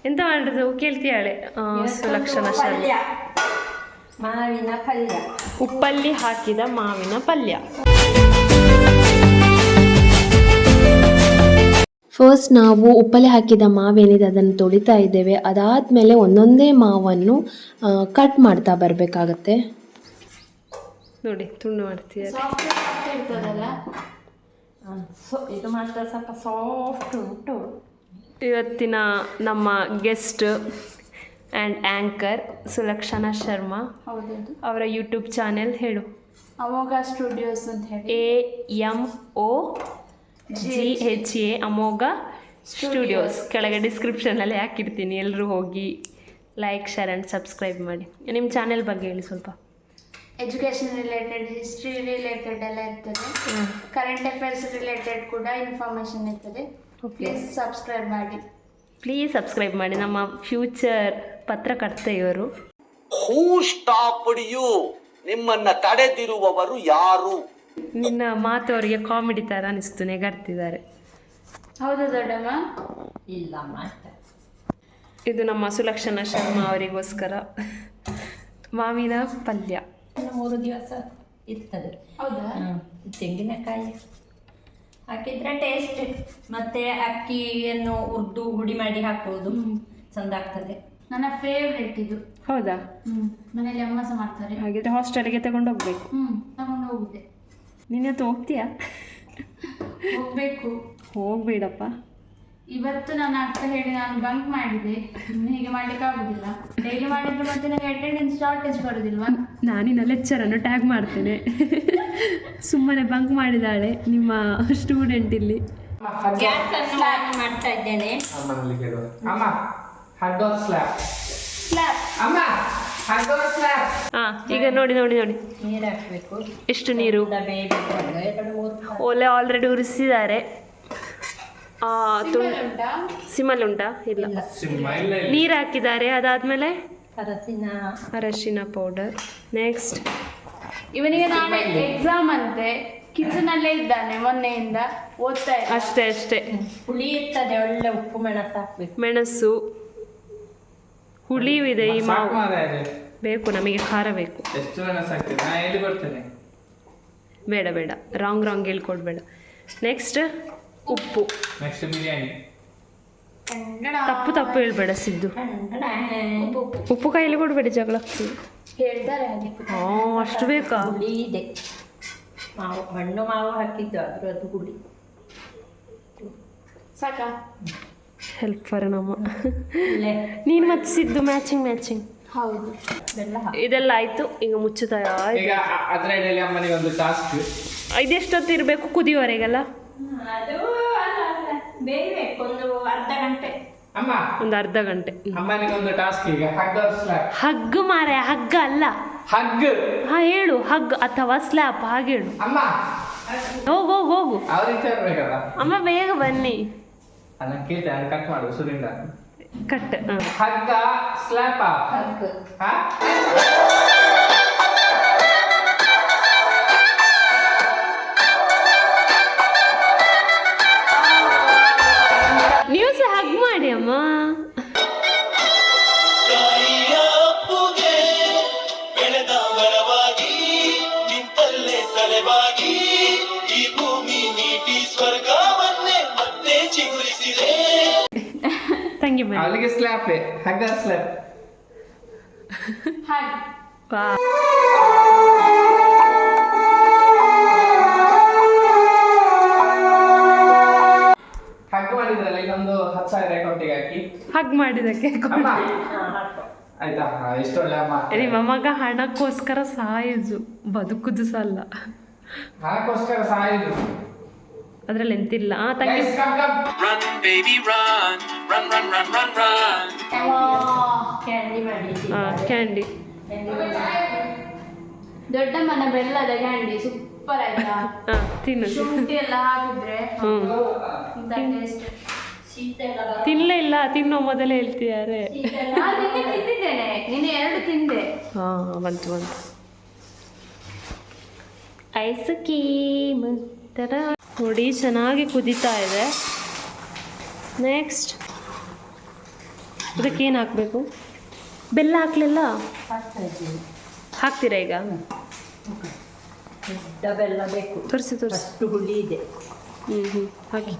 ಎಂತ ಮಾಡುದು ಕೇಳ್ತೀಯಾಳೆ ಸುಲಕ್ಷಣ ಶರ್ಮ. ಮಾವಿನ ಪಲ್ಯ, ಉಪ್ಪಲ್ಲಿ ಹಾಕಿದ ಮಾವಿನ ಪಲ್ಯ. ಫಸ್ಟ್ ನಾವು ಉಪ್ಪಲ್ಲಿ ಹಾಕಿದ ಮಾವೇನಿದೆ ಅದನ್ನು ತೊಳಿತಾ ಇದ್ದೇವೆ. ಅದಾದಮೇಲೆ ಒಂದೊಂದೇ ಮಾವನ್ನು ಕಟ್ ಮಾಡ್ತಾ ಬರಬೇಕಾಗತ್ತೆ. ನೋಡಿ ತುಂಡು ಮಾಡ್ತೀವಿ. ಇದು ಮಾತ್ರ ಸ್ವಲ್ಪ ಸಾಫ್ಟ್ ಉಂಟು. ಇವತ್ತಿನ ನಮ್ಮ guest and anchor Sulakshana Sharma. ಹೌದೌದು. ಅವರ ಯೂಟ್ಯೂಬ್ ಚಾನೆಲ್ ಹೇಳು. ಅಮೋಘ ಸ್ಟುಡಿಯೋಸ್ ಅಂತ ಹೇಳಿ. AMOGHA ಅಮೋಘ ಸ್ಟುಡಿಯೋಸ್. ಕೆಳಗೆ ಡಿಸ್ಕ್ರಿಪ್ಷನಲ್ಲಿ ಹಾಕಿರ್ತೀನಿ, ಎಲ್ಲರೂ ಹೋಗಿ ಲೈಕ್, ಶೇರ್ ಆ್ಯಂಡ್ ಸಬ್ಸ್ಕ್ರೈಬ್ ಮಾಡಿ. ನಿಮ್ಮ ಚಾನೆಲ್ ಬಗ್ಗೆ ಹೇಳಿ ಸ್ವಲ್ಪ. ಎಜುಕೇಷನ್ ರಿಲೇಟೆಡ್, ಹಿಸ್ಟ್ರಿ ರಿಲೇಟೆಡ್ ಎಲ್ಲ ಇರ್ತದೆ. ಕರೆಂಟ್ ಅಫೇರ್ಸ್ ರಿಲೇಟೆಡ್ ಕೂಡ ಇನ್ಫಾರ್ಮೇಷನ್ ಇರ್ತದೆ. ಪ್ಲೀಸ್ ಸಬ್ಸ್ಕ್ರೈಬ್ ಮಾಡಿ. ಪ್ಲೀಸ್ ಸಬ್ಸ್ಕ್ರೈಬ್ ಮಾಡಿ. ನಮ್ಮ ಫ್ಯೂಚರ್ ಪತ್ರಕರ್ತ ಇವರು. ಹೂ ಸ್ಟಾಪ್ಡ್ ಯು? ನಿಮ್ಮನ್ನ ತಡೆದಿರುವವರು ಯಾರು? ನಿನ್ನ ಮಾತು ಅವರಿಗೆ ಕಾಮಿಡಿ ಥರ ಅನಿಸ್ತು, ನೆಗಡ್ತಿದ್ದಾರೆ. ಹೌದು ದೊಡ್ಡಮ್ಮ. ಇಲ್ಲ ಮಾತ್ರ. ಇದು ನಮ್ಮ ಸುಲಕ್ಷಣಾ ಶರ್ಮಾ ಅವರಿಗೋಸ್ಕರ ಮಾವಿನ ಪಲ್ಯ. 3 ದಿವಸ ಇರ್ತದೆ. ಹೌದಾ? ತೆಂಗಿನಕಾಯಿ ಹಾಕಿದ್ರೆ ಟೇಸ್ಟ್. ಮತ್ತೆ ಅಕ್ಕಿಯನ್ನು ಹುರಿದು ಹುಡಿ ಮಾಡಿ ಹಾಕುವುದು ಚಂದ ಆಗ್ತದೆ. ನನ್ನ ಫೇವ್ರೆಟ್ ಇದು. ಹೌದಾ? ಮನೇಲಿ ಅಮ್ಮ ಸಹ ಮಾಡ್ತಾರೆ. ಹಾಗಿದ್ರೆ ಹಾಸ್ಟೆಲ್ಗೆ ತಗೊಂಡು ಹೋಗ್ಬೇಕು. ತಗೊಂಡು ಹೋಗಿದೆ. ನೀನತ್ತು ಹೋಗ್ತೀಯಾ? ಹೋಗ್ಬೇಕು. ಹೋಗ್ಬೇಡಪ್ಪ. ಇವತ್ತು ನಾನು ಅಕ್ಕ ಹೇಳಿ ನಾನು ಬಂಕ್ ಮಾಡಿದೆ. ಹೀಗೆ ಮಾಡ್ಲಿಕ್ಕೆ ಆಗುದಿಲ್ಲ. ಡೈಲಿ ಮಾಡಿದ್ರೆ ಮತ್ತೆ ನನಗೆ ಅಟೆಂಡೆನ್ಸ್ ಶಾರ್ಟೇಜ್ ಬರುದಿಲ್ವಾ? ನಾನಿನ್ನ ಲೆಕ್ಚರನ್ನು ಟ್ಯಾಗ್ ಮಾಡ್ತೇನೆ. ಸುಮ್ಮನೆ ಬಂಕ್ ಮಾಡಿದಾಳೆ ನಿಮ್ಮ ಸ್ಟೂಡೆಂಟ್ ಇಲ್ಲಿ. ಗ್ಯಾಸ್ ಅನ್ನು ಆನ್ ಮಾಡ್ತಾ ಇದ್ದೇನೆ. ಈಗ ನೋಡಿ ನೋಡಿ ನೋಡಿ ನೀರು ಹಾಕಬೇಕು. ಎಷ್ಟು ನೀರು? ಒಲೆ ಆಲ್ರೆಡಿ ಉರಿಸಿದ್ದಾರೆ. ಸಿಮಲ್ ಉಂಟಾ? ಇಲ್ಲ, ನೀರು ಹಾಕಿದ್ದಾರೆ. ಅದಾದ್ಮೇಲೆ ಅರಶಿನ ಪೌಡರ್. ನೆಕ್ಸ್ಟ್ ಇವನಿಗೆ ನಾಳೆ ಎಕ್ಸಾಮ್ ಅಂತೆ, ಕಿಚನ್ ಅಲ್ಲೇ ಇದ್ದಾನೆ ಮೊನ್ನೆಯಿಂದ, ಓದ್ತಾ ಇದ್ದ. ಅಷ್ಟೇ ಅಷ್ಟೇ. ಹುಳಿ ಇರ್ತದೆ, ಒಳ್ಳೆ ಉಪ್ಪು ಮೆಣಸು ಹಾಕ್ಬೇಕು. ಮೆಣಸು, ಹುಳಿಯೂ ಇದೆ. ಈ ಮಾವು ಬೇಕು, ನಮಗೆ ಖಾರ ಬೇಕು. ಬೇಡ ಬೇಡ, ರಾಂಗ್ ಹೇಳ್ಕೊಡ್ಬೇಡ. ನೆಕ್ಸ್ಟ್ ಉಪ್ಪು. ತಪ್ಪು ಹೇಳ್ಬೇಡ ಸಿದ್ದು. ಉಪ್ಪು ಕೈಲಿ ಕೊಡ್ಬೇಡಿ, ಜಗಳ ಆಗ್ತದೆ. ಹೇಳ್ತಾರೆ ಅಷ್ಟು ಬೇಕಾ? ಹುಳಿ ಇದೆ, ಮಾವು ಹಣ್ಣು ಮಾವು ಹಾಕಿದ್ದು ಅದು ಹುಳಿ ಸಾಕ. ಹೆಲ್ಪ್ ಫಾರ್ ನಮ್ಮ. ನೀನು ಮತ್ತೆ ಸಿದ್ದು ಮ್ಯಾಚಿಂಗ್. ಹೌದು. ಇದೆಲ್ಲ ಆಯ್ತು. ಈಗ ಮುಚ್ಚುತ್ತಾ ಇದೆಷ್ಟೊತ್ತು ಇರಬೇಕು ಕುದಿಯೋವರೆಗೆಲ್ಲ? ಅದು ಬೇಯಬೇಕು ಒಂದು ಅರ್ಧ ಗಂಟೆ. ಒಂದು ಅರ್ಧ ಗಂಟೆ. ಅಮ್ಮನಿಗೊಂದು ಟಾಸ್ಕ್ ಈಗ. ಹಗ್ಗ ಮಾರೆ, ಹಗ್ಗ ಅಲ್ಲ, ಹಗ್. ಹಾ ಹೇಳು, ಹಗ್ ಅಥವಾ ಸ್ಲ್ಯಾಪ್, ಹಾಗೆ ಹೇಳು. ಅಮ್ಮ ಹೋಗು. ಅಮ್ಮ ಬೇಗ ಬನ್ನಿ. ಕಟ್ ಮಾಡು ಸುರಿಂದ. ಕಟ್. ಹಗ್ಗ ಸ್ಲ್ಯಾಪ್. ನೀವು ಸಹ ಹಗ್ ಮಾಡಿ ಅಮ್ಮ. ತಂಗಿ ಅವಳಿಗೆ ಸ್ಲ್ಯಾಪ್, ಹಗ್ಗ ಸ್ಲ್ಯಾಪ್. ಹಗ್ ಮಾಡಿದ್ರಲ್ಲ, ಇನ್ನೊಂದು 10,000 ಅಕೌಂಟಿಗೆ ಹಾಕಿ. ಹಗ್ ಮಾಡಿದಕ್ಕೆ ಆಯ್ತಾ? ಎಷ್ಟು ಒಳ್ಳೆ ಅಮ್ಮ. ನಿಮ್ಮ ಮಗ ಹಣಕ್ಕೋಸ್ಕರ ಸಾಯುದು, ಬದುಕುದು ಸಹ ಅಲ್ಲ. ಹಣಕ್ಕೋಸ್ಕರ ಸಾಯುದು ಅದ್ರಲ್ಲಿ ಎಂತಿಲ್ಲ. ತಂಗಿ ಕ್ಯಾಂಡಿ. ದೊಡ್ಡ ಮನ ಬೆಲ್ಲದ ಕ್ಯಾಂಡಿ ಸೂಪರ್ ಆಯ್ತಾ? ತಿನ್ನು. ಶುಂಠಿ ಎಲ್ಲ ಹಾಕಿದ್ರೆ ತಿನ್ನಲೇ ಇಲ್ಲ, ತಿನ್ನೋ ಮೊದಲೇ ಹೇಳ್ತಿದ್ದಾರೆ. ತಿಂದಿದ್ದೇನೆ, ನೀನು 2 ತಿಂದೆ. ಬಂತು. ಐಸ್ ಕ್ರೀಮ್ ಥರ ನೋಡಿ, ಚೆನ್ನಾಗಿ ಕುದೀತಾ ಇದೆ. ನೆಕ್ಸ್ಟ್ ಇದಕ್ಕೆ ಏನು ಹಾಕಬೇಕು? ಬೆಲ್ಲ ಹಾಕ್ಲಿಲ್ಲ? ಹಾಕ್ತೀರಾ ಈಗ? ದೊಡ್ಡ ಬೆಲ್ಲ ಬೇಕು. ತೋರಿಸಿ ಅಷ್ಟು ಹುಳಿ ಇದೆ. ಹಾಕಿ.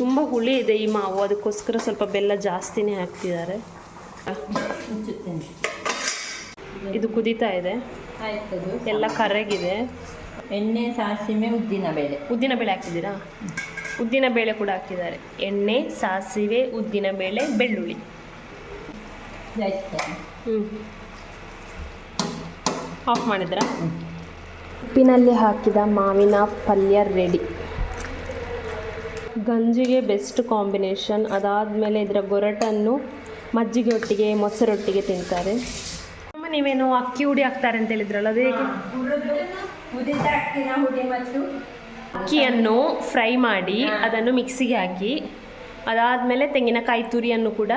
ತುಂಬ ಹುಳಿ ಇದೆ ಈ ಮಾವು, ಅದಕ್ಕೋಸ್ಕರ ಸ್ವಲ್ಪ ಬೆಲ್ಲ ಜಾಸ್ತಿನೇ ಹಾಕ್ತಿದ್ದಾರೆ. ಮುಚ್ಚುತ್ತೇನೆ. ಇದು ಕುದೀತಾ ಇದೆ, ಆಯ್ತದು. ಎಲ್ಲ ಕರಗಿದೆ. ಎಣ್ಣೆ, ಸಾಸಿವೆ, ಉದ್ದಿನಬೇಳೆ. ಉದ್ದಿನಬೇಳೆ ಹಾಕಿದ್ದೀರಾ? ಉದ್ದಿನಬೇಳೆ ಕೂಡ ಹಾಕಿದ್ದಾರೆ. ಎಣ್ಣೆ, ಸಾಸಿವೆ, ಉದ್ದಿನಬೇಳೆ, ಬೆಳ್ಳುಳ್ಳಿ. ಜಾಯಿಸ್ತೇನೆ. ಆಫ್ ಮಾಡಿದ್ರಾ? ಉಪ್ಪಿನಲ್ಲಿ ಹಾಕಿದ ಮಾವಿನ ಪಲ್ಯ ರೆಡಿ. ಗಂಜಿಗೆ best combination. ಅದಾದಮೇಲೆ ಇದರ ಗೊರಟನ್ನು ಮಜ್ಜಿಗೆ ಒಟ್ಟಿಗೆ, ಮೊಸರೊಟ್ಟಿಗೆ ತಿಂತಾರೆ. ಅಮ್ಮ, ನೀವೇನು ಅಕ್ಕಿ ಹುಡಿ ಹಾಕ್ತಾರೆ ಅಂತ ಹೇಳಿದ್ರಲ್ಲ, ಅದು ಹೇಗೆ? ಉದಿತ ಅಕ್ಕಿನ ಹುಡಿ ಮತ್ತು ಅಕ್ಕಿಯನ್ನು ಫ್ರೈ ಮಾಡಿ ಅದನ್ನು ಮಿಕ್ಸಿಗೆ ಹಾಕಿ, ಅದಾದಮೇಲೆ ತೆಂಗಿನಕಾಯಿ ತುರಿಯನ್ನು ಕೂಡ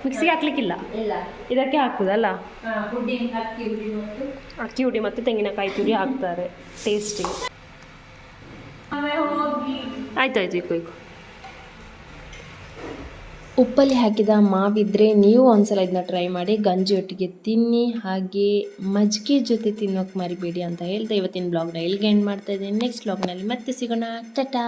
ಮಿಕ್ಸಿಗೆ ಹಾಕ್ಲಿಕ್ಕಿಲ್ಲ, ಇಲ್ಲ ಇದಕ್ಕೆ ಹಾಕುದಲ್ಲ? ಹುಡಿ, ಅಕ್ಕಿ ಹುಡಿ ಮತ್ತು ಅಕ್ಕಿ ಹುಡಿ ಮತ್ತು ತೆಂಗಿನಕಾಯಿ ತುರಿ ಹಾಕ್ತಾರೆ ಟೇಸ್ಟಿಗೆ. ಆಯ್ತಾಯ್ತು, ಈಗ ಉಪ್ಪಲ್ಲಿ ಹಾಕಿದ ಮಾವಿದ್ರೆ ನೀವು ಒಂದ್ಸಲ ಇದನ್ನ ಟ್ರೈ ಮಾಡಿ, ಗಂಜಿ ಒಟ್ಟಿಗೆ ತಿನ್ನಿ, ಹಾಗೆ ಮಜ್ಜಿಗೆ ಜೊತೆ ತಿನ್ನೋಕೆ ಮರಿಬೇಡಿ ಅಂತ ಹೇಳ್ತಾ ಇವತ್ತಿನ ಬ್ಲಾಗ್ನ ಇಲ್ಲಿಗೆ ಎಂಡ್ ಮಾಡ್ತಾ ಇದ್ದೀನಿ. ನೆಕ್ಸ್ಟ್ ಬ್ಲಾಗ್ನಲ್ಲಿ ಮತ್ತೆ ಸಿಗೋಣ. ಟಾಟಾ.